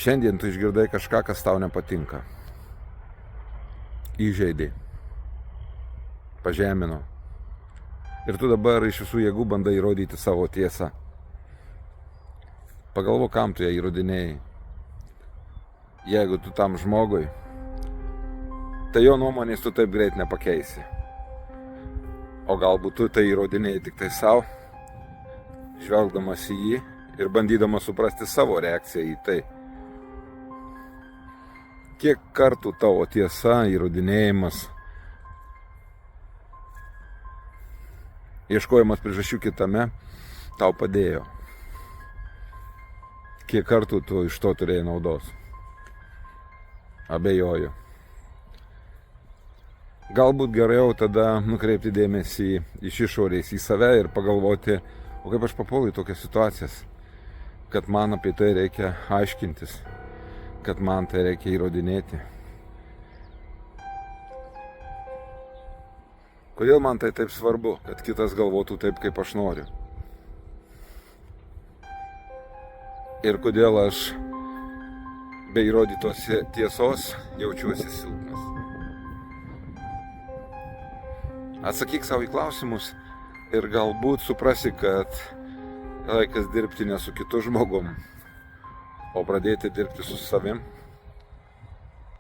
Šiandien tu išgirdai kažką, kas tau nepatinka. Įžeidė. Pažemino. Ir tu dabar iš visų jėgų bandai įrodyti savo tiesą. Pagalvo, kam tu ją įrodinėjai. Jeigu tu tam žmogui, tai jo nuomonės tu taip greit nepakeisi. O galbūt tu tai įrodinėjai tik tai savo, žvelgdamas į jį ir bandydamas suprasti savo reakciją į tai. Kiek kartų tavo tiesa, įrodinėjimas, ieškojimas priežasčių kitame tau padėjo. Kiek kartų tu iš to turėjai naudos? Abejoju. Galbūt geriau tada nukreipti dėmesį iš išorės į save ir pagalvoti, o kaip aš papuolu į tokias situacijas, kad man apie tai reikia aiškintis, kad man tai reikia įrodinėti. Kodėl man tai taip svarbu, kad kitas galvotų taip, kaip aš noriu? Ir kodėl aš be įrodytos tiesos jaučiuosi silpnas? Atsakyk savo į klausimus ir galbūt suprasi, kad laikas dirbti ne su kitu žmogum, o pradėti dirbti su savim.